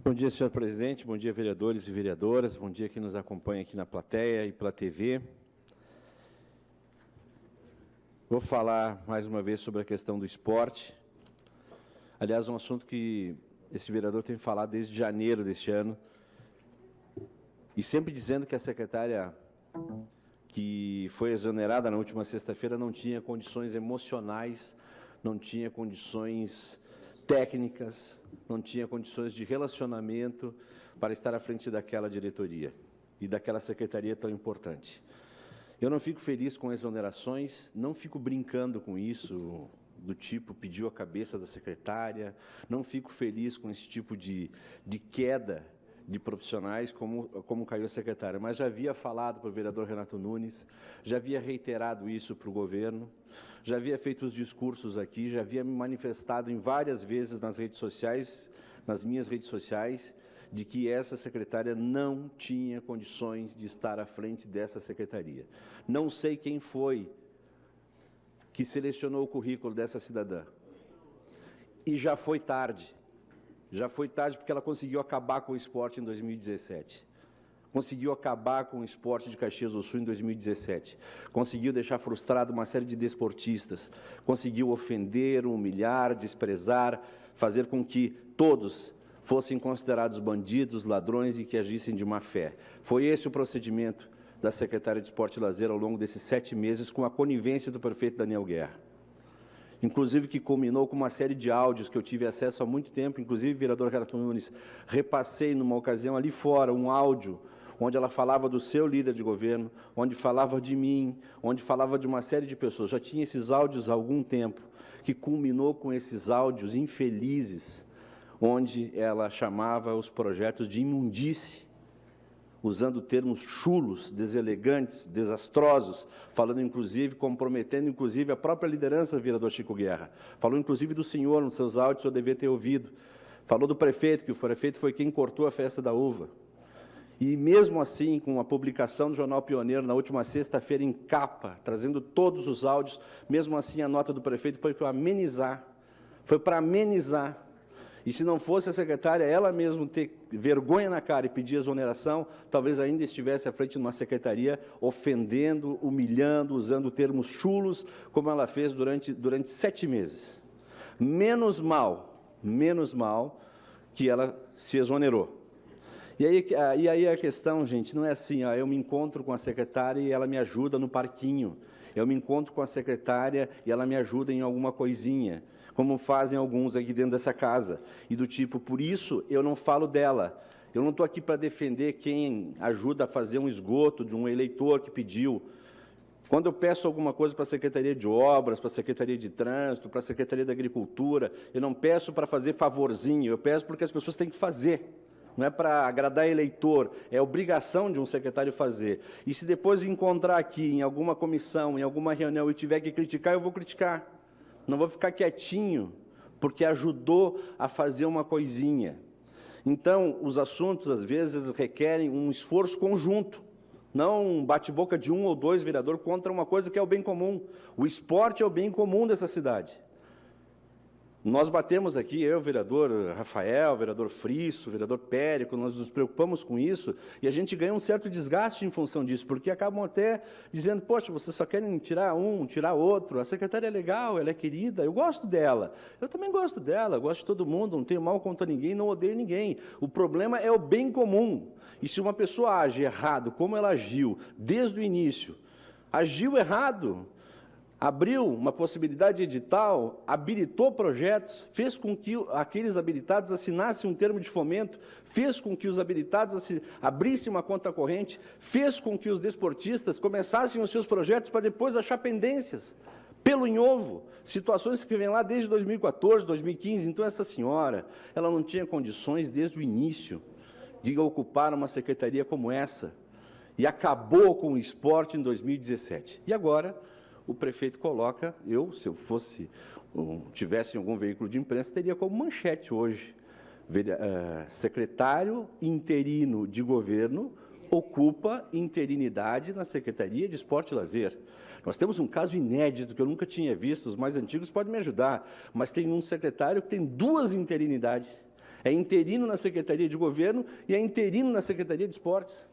Bom dia, senhor presidente. Bom dia, vereadores e vereadoras. Bom dia quem nos acompanha aqui na plateia e pela TV. Vou falar mais uma vez sobre a questão do esporte. Aliás, um assunto que esse vereador tem falado desde janeiro deste ano. E sempre dizendo que a secretária que foi exonerada na última sexta-feira não tinha condições emocionais, não tinha condições técnicas, não tinha condições de relacionamento para estar à frente daquela diretoria e daquela secretaria tão importante. Eu não fico feliz com exonerações, não fico brincando com isso, do tipo pediu a cabeça da secretária, não fico feliz com esse tipo de queda de profissionais como caiu a secretária, mas já havia falado para o vereador Renato Nunes, já havia reiterado isso para o governo, já havia feito os discursos aqui, já havia me manifestado em várias vezes nas redes sociais, nas minhas redes sociais, de que essa secretária não tinha condições de estar à frente dessa secretaria. Não sei quem foi que selecionou o currículo dessa cidadã. E já foi tarde. Já foi tarde porque ela conseguiu acabar com o esporte em 2017. Conseguiu acabar com o esporte de Caxias do Sul em 2017. Conseguiu deixar frustrado uma série de desportistas. Conseguiu ofender, humilhar, desprezar, fazer com que todos fossem considerados bandidos, ladrões e que agissem de má fé. Foi esse o procedimento da secretária de Esporte e Lazer ao longo desses 7 meses, com a conivência do prefeito Daniel Guerra. Inclusive que culminou com uma série de áudios que eu tive acesso há muito tempo, inclusive, vereador Renato Nunes, repassei numa ocasião ali fora um áudio onde ela falava do seu líder de governo, onde falava de mim, onde falava de uma série de pessoas. Já tinha esses áudios há algum tempo, que culminou com esses áudios infelizes, onde ela chamava os projetos de imundície, usando termos chulos, deselegantes, desastrosos, falando inclusive, comprometendo inclusive a própria liderança do vereador Chico Guerra. Falou inclusive do senhor nos seus áudios, eu devia ter ouvido. Falou do prefeito, que o prefeito foi quem cortou a festa da uva. E mesmo assim, com a publicação do Jornal Pioneiro na última sexta-feira em capa, trazendo todos os áudios, mesmo assim a nota do prefeito foi para amenizar. Foi para amenizar. E se não fosse a secretária, ela mesma ter vergonha na cara e pedir exoneração, talvez ainda estivesse à frente de uma secretaria ofendendo, humilhando, usando termos chulos, como ela fez durante 7 meses. Menos mal que ela se exonerou. E aí a questão, gente, não é assim, ó, eu me encontro com a secretária e ela me ajuda no parquinho. Eu me encontro com a secretária e ela me ajuda em alguma coisinha, como fazem alguns aqui dentro dessa casa. E do tipo, por isso eu não falo dela. Eu não estou aqui para defender quem ajuda a fazer um esgoto de um eleitor que pediu. Quando eu peço alguma coisa para a Secretaria de Obras, para a Secretaria de Trânsito, para a Secretaria da Agricultura, eu não peço para fazer favorzinho, eu peço porque as pessoas têm que fazer. Não é para agradar eleitor, é obrigação de um secretário fazer. E se depois encontrar aqui, em alguma comissão, em alguma reunião, e tiver que criticar, eu vou criticar. Não vou ficar quietinho, porque ajudou a fazer uma coisinha. Então, os assuntos, às vezes, requerem um esforço conjunto, não um bate-boca de 1 ou 2 vereadores contra uma coisa que é o bem comum. O esporte é o bem comum dessa cidade. Nós batemos aqui, eu, vereador Rafael, vereador Frisso, vereador Périco, nós nos preocupamos com isso e a gente ganha um certo desgaste em função disso, porque acabam até dizendo, poxa, vocês só querem tirar um, tirar outro, a secretária é legal, ela é querida, eu gosto dela, eu também gosto dela, gosto de todo mundo, não tenho mal contra ninguém, não odeio ninguém. O problema é o bem comum. E se uma pessoa age errado, como ela agiu desde o início, agiu errado, abriu uma possibilidade de edital, habilitou projetos, fez com que aqueles habilitados assinassem um termo de fomento, fez com que os habilitados abrissem uma conta corrente, fez com que os desportistas começassem os seus projetos para depois achar pendências, pelo em ovo, situações que vêm lá desde 2014, 2015. Então, essa senhora, ela não tinha condições desde o início de ocupar uma secretaria como essa, e acabou com o esporte em 2017. E agora o prefeito coloca, se eu tivesse em algum veículo de imprensa, teria como manchete hoje, secretário interino de governo ocupa interinidade na Secretaria de Esporte e Lazer. Nós temos um caso inédito que eu nunca tinha visto, os mais antigos podem me ajudar, mas tem um secretário que tem 2 interinidades. É interino na Secretaria de Governo e é interino na Secretaria de Esportes.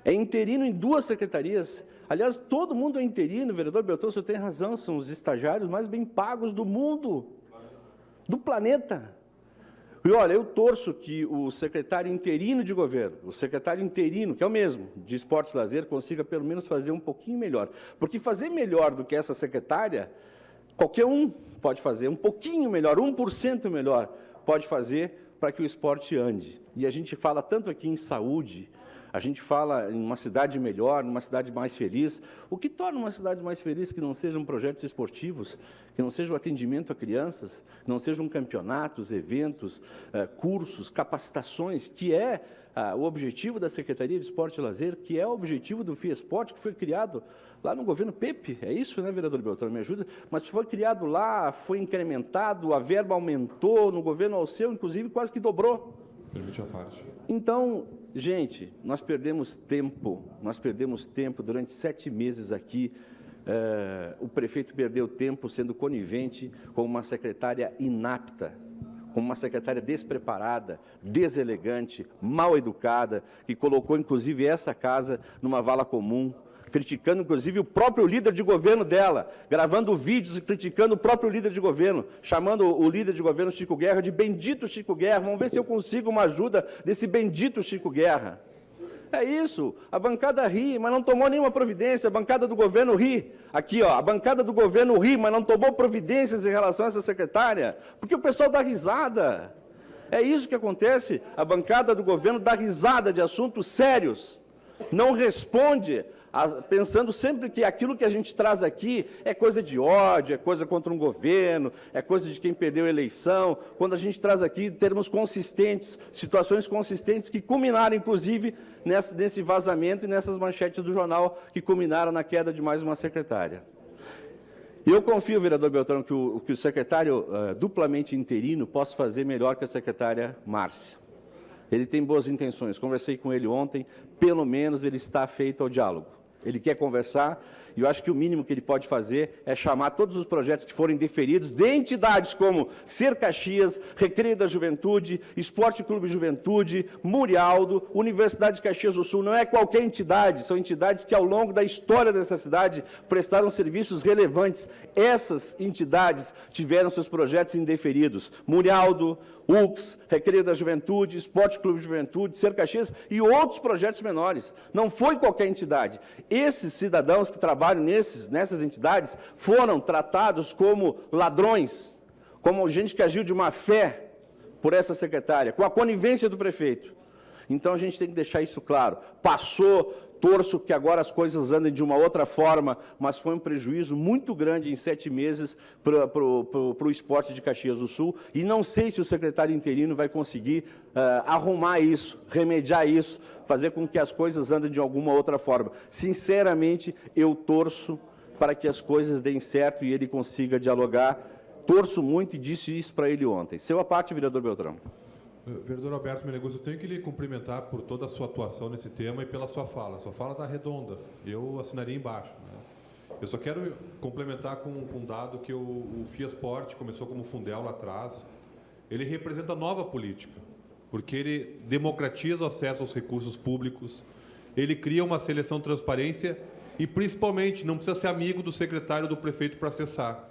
É interino em 2 secretarias. Aliás, todo mundo é interino, vereador Beltrão, o senhor tem razão, são os estagiários mais bem pagos do mundo, do planeta. E olha, eu torço que o secretário interino de governo, o secretário interino, que é o mesmo, de Esportes e Lazer, consiga pelo menos fazer um pouquinho melhor. Porque fazer melhor do que essa secretária, qualquer um pode fazer, um pouquinho melhor, 1% melhor, pode fazer para que o esporte ande. E a gente fala tanto aqui em saúde, a gente fala em uma cidade melhor, numa cidade mais feliz. O que torna uma cidade mais feliz que não sejam projetos esportivos, que não seja o atendimento a crianças, que não sejam campeonatos, eventos, cursos, capacitações, que é o objetivo da Secretaria de Esporte e Lazer, que é o objetivo do FIESPORT, que foi criado lá no governo Pepe, é isso, né, vereador Beltrão, me ajuda? Mas foi criado lá, foi incrementado, a verba aumentou, no governo Alceu, inclusive, quase que dobrou. Permite a parte. Então, gente, nós perdemos tempo durante 7 meses aqui. O prefeito perdeu tempo sendo conivente com uma secretária inapta, com uma secretária despreparada, deselegante, mal educada, que colocou, inclusive, essa casa numa vala comum, criticando, inclusive, o próprio líder de governo dela, gravando vídeos e criticando o próprio líder de governo, chamando o líder de governo, Chico Guerra, de bendito Chico Guerra. Vamos ver se eu consigo uma ajuda desse bendito Chico Guerra. É isso, a bancada ri, mas não tomou nenhuma providência, a bancada do governo ri. Aqui, ó, a bancada do governo ri, mas não tomou providências em relação a essa secretária, porque o pessoal dá risada. É isso que acontece, a bancada do governo dá risada de assuntos sérios, não responde, pensando sempre que aquilo que a gente traz aqui é coisa de ódio, é coisa contra um governo, é coisa de quem perdeu a eleição, quando a gente traz aqui termos consistentes, situações consistentes que culminaram, inclusive, nesse vazamento e nessas manchetes do jornal que culminaram na queda de mais uma secretária. E eu confio, vereador Beltrão, que o secretário duplamente interino possa fazer melhor que a secretária Márcia. Ele tem boas intenções, conversei com ele ontem, pelo menos ele está afeito ao diálogo. Ele quer conversar, e eu acho que o mínimo que ele pode fazer é chamar todos os projetos que forem deferidos de entidades como Ser Caxias, Recreio da Juventude, Esporte Clube Juventude, Murialdo, Universidade de Caxias do Sul. Não é qualquer entidade, são entidades que ao longo da história dessa cidade prestaram serviços relevantes. Essas entidades tiveram seus projetos indeferidos. Murialdo, UX, Recreio da Juventude, Esporte Clube de Juventude, Ser Caxias e outros projetos menores. Não foi qualquer entidade. Esses cidadãos que trabalham nessas entidades foram tratados como ladrões, como gente que agiu de má fé por essa secretária, com a conivência do prefeito. Então, a gente tem que deixar isso claro. Passou, torço que agora as coisas andem de uma outra forma, mas foi um prejuízo muito grande em 7 meses para o esporte de Caxias do Sul, e não sei se o secretário interino vai conseguir arrumar isso, remediar isso, fazer com que as coisas andem de alguma outra forma. Sinceramente, eu torço para que as coisas deem certo e ele consiga dialogar. Torço muito e disse isso para ele ontem. Seu à parte, vereador Beltrão. Vereador Alberto Meneguzzi, eu tenho que lhe cumprimentar por toda a sua atuação nesse tema e pela sua fala. A sua fala está redonda, eu assinaria embaixo, né? Eu só quero complementar com um dado que o FIESPORT começou como Fundel lá atrás. Ele representa nova política, porque ele democratiza o acesso aos recursos públicos, ele cria uma seleção de transparência e, principalmente, não precisa ser amigo do secretário ou do prefeito para acessar.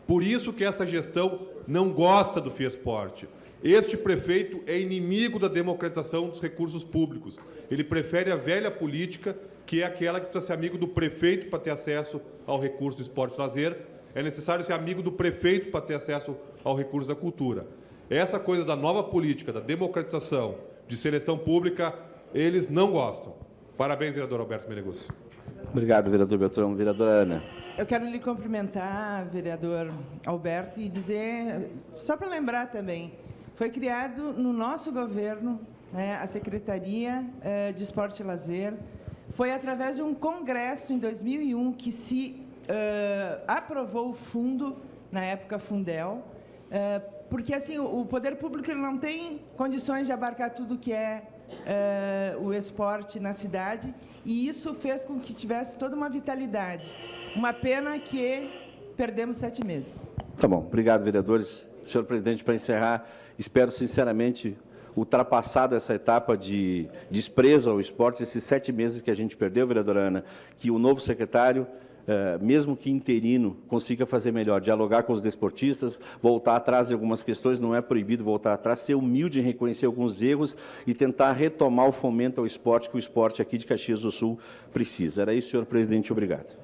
Por isso que essa gestão não gosta do FIESPORT. Este prefeito é inimigo da democratização dos recursos públicos. Ele prefere a velha política, que é aquela que precisa ser amigo do prefeito para ter acesso ao recurso do esporte e lazer. É necessário ser amigo do prefeito para ter acesso ao recurso da cultura. Essa coisa da nova política, da democratização, de seleção pública, eles não gostam. Parabéns, vereador Alberto Meneguzzi. Obrigado, vereador Beltrão. Vereadora Ana. Eu quero lhe cumprimentar, vereador Alberto, e dizer, só para lembrar também, foi criado no nosso governo, né, a Secretaria de Esporte e Lazer. Foi através de um congresso em 2001 que se aprovou o fundo, na época Fundel, porque assim o poder público ele não tem condições de abarcar tudo que é o esporte na cidade, e isso fez com que tivesse toda uma vitalidade. Uma pena que perdemos 7 meses. Tá bom, obrigado, vereadores. senhor presidente, para encerrar, espero sinceramente, ultrapassada essa etapa de desprezo ao esporte, esses 7 meses que a gente perdeu, vereadora Ana, que o novo secretário, mesmo que interino, consiga fazer melhor, dialogar com os desportistas, voltar atrás em algumas questões, não é proibido voltar atrás, ser humilde em reconhecer alguns erros e tentar retomar o fomento ao esporte que o esporte aqui de Caxias do Sul precisa. Era isso, senhor presidente, obrigado.